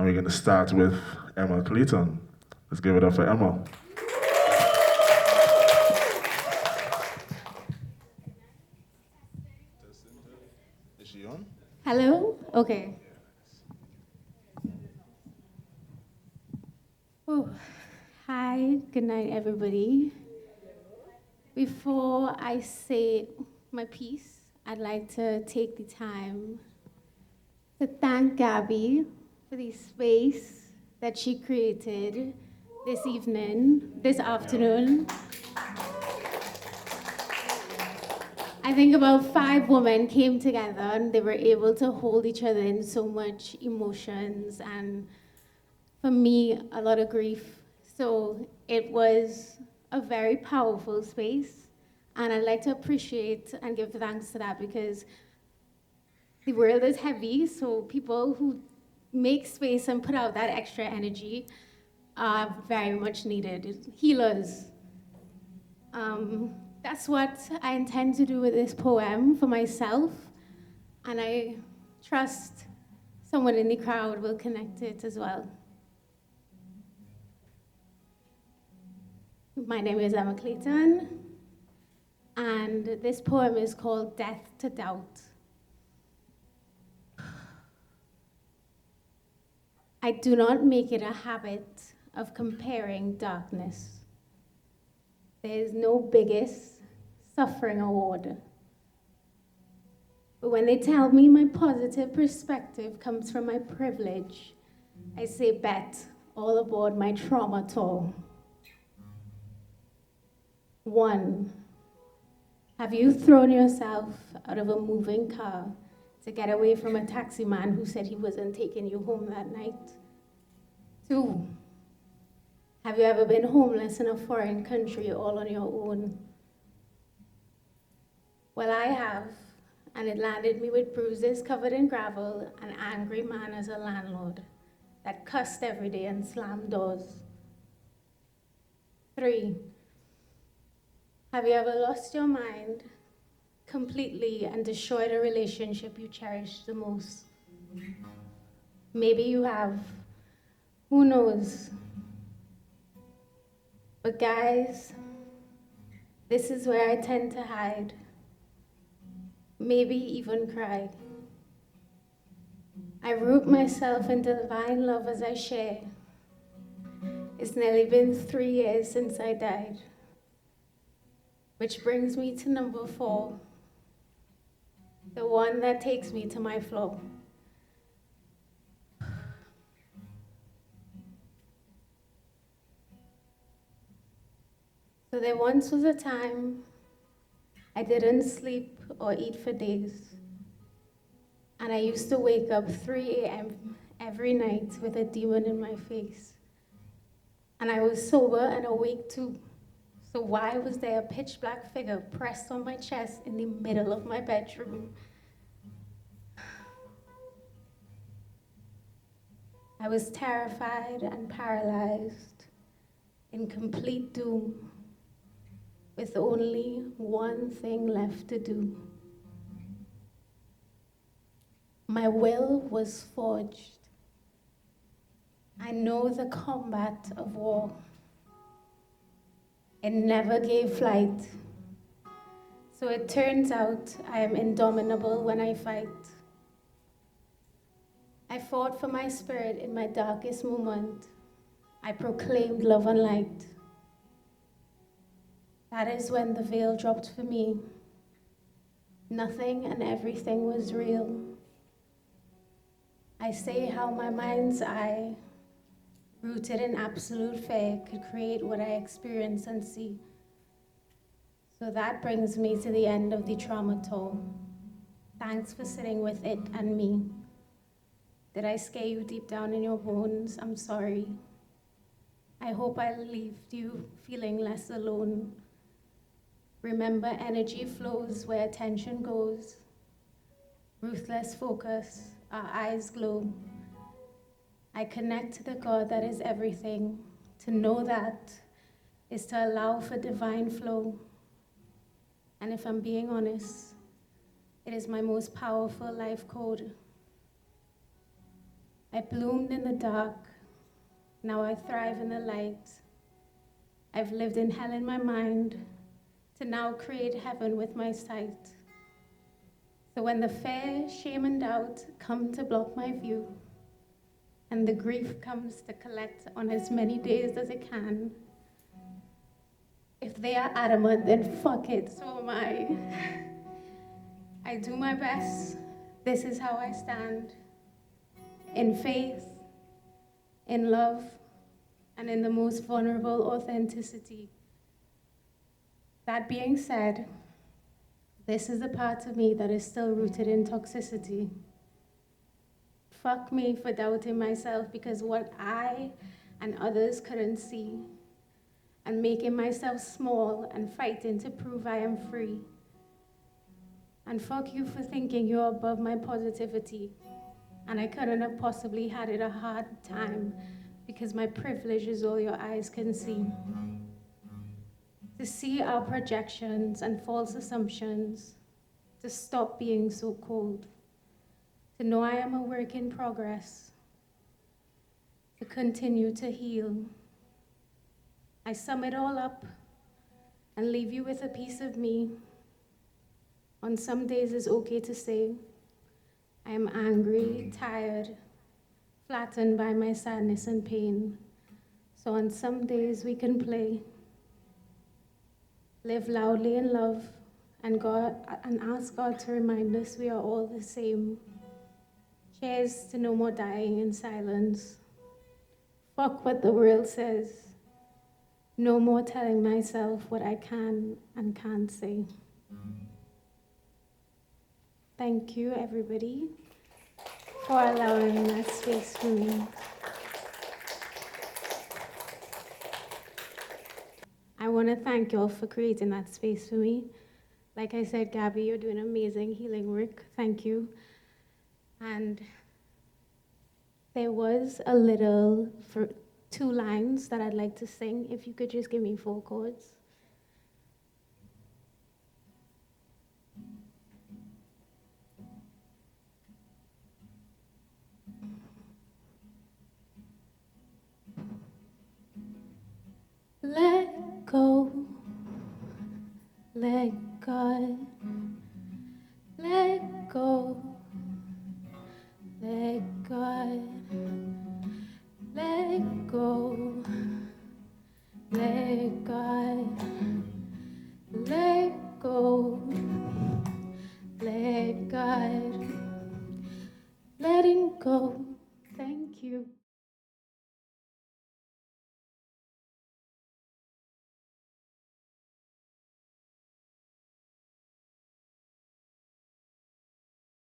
And we're going to start with Emma Clayton. Let's give it up for Emma. Is she on? Hello? Okay. Oh, hi, good night, everybody. Before I say my piece, I'd like to take the time to thank Gabby for the space that she created this afternoon. I think about 5 women came together and they were able to hold each other in so much emotions and, for me, a lot of grief. So it was a very powerful space, and I'd like to appreciate and give thanks to that because the world is heavy, so people who make space and put out that extra energy are very much needed. Healers. That's what I intend to do with this poem for myself, and I trust someone in the crowd will connect it as well. My name is Emma Clayton, and this poem is called Death to Doubt. I do not make it a habit of comparing darkness. There is no biggest suffering award. But when they tell me my positive perspective comes from my privilege, I say bet all aboard my trauma tour. 1, have you thrown yourself out of a moving car to get away from a taxi man who said he wasn't taking you home that night? 2, have you ever been homeless in a foreign country all on your own? Well, I have, and it landed me with bruises covered in gravel, an angry man as a landlord that cussed every day and slammed doors. 3, have you ever lost your mind completely and destroyed a relationship you cherished the most? Maybe you have. Who knows? But guys, this is where I tend to hide. Maybe even cry. I root myself into divine love as I share. It's nearly been 3 years since I died. Which brings me to number 4, the one that takes me to my flow. So there once was a time I didn't sleep or eat for days. And I used to wake up 3 a.m. every night with a demon in my face. And I was sober and awake too. So why was there a pitch black figure pressed on my chest in the middle of my bedroom? I was terrified and paralyzed, in complete doom, with only one thing left to do. My will was forged. I know the combat of war. It never gave flight. So it turns out I am indomitable when I fight. I fought for my spirit in my darkest moment. I proclaimed love and light. That is when the veil dropped for me. Nothing and everything was real. I say how my mind's eye, rooted in absolute fear, could create what I experience and see. So that brings me to the end of the trauma tour. Thanks for sitting with it and me. Did I scare you deep down in your bones? I'm sorry. I hope I left you feeling less alone. Remember, energy flows where attention goes. Ruthless focus, our eyes glow. I connect to the God that is everything. To know that is to allow for divine flow. And if I'm being honest, it is my most powerful life code. I bloomed in the dark, now I thrive in the light. I've lived in hell in my mind, to now create heaven with my sight. So when the fear, shame, and doubt come to block my view, and the grief comes to collect on as many days as it can, if they are adamant, then fuck it, so am I. I do my best, this is how I stand. In faith, in love, and in the most vulnerable authenticity. That being said, this is the part of me that is still rooted in toxicity. Fuck me for doubting myself because what I and others couldn't see, and making myself small and fighting to prove I am free. And fuck you for thinking you're above my positivity, and I couldn't have possibly had it a hard time because my privilege is all your eyes can see. To see our projections and false assumptions, to stop being so cold, to know I am a work in progress, to continue to heal. I sum it all up and leave you with a piece of me. On some days it's okay to say, I am angry, tired, flattened by my sadness and pain. So on some days we can play, live loudly in love, and ask God to remind us we are all the same. Cheers to no more dying in silence. Fuck what the world says. No more telling myself what I can and can't say. Thank you, everybody, for allowing that space for me. I want to thank y'all for creating that space for me. Like I said, Gabby, you're doing amazing healing work. Thank you. And there was a little, for 2 lines that I'd like to sing. If you could just give me 4 chords.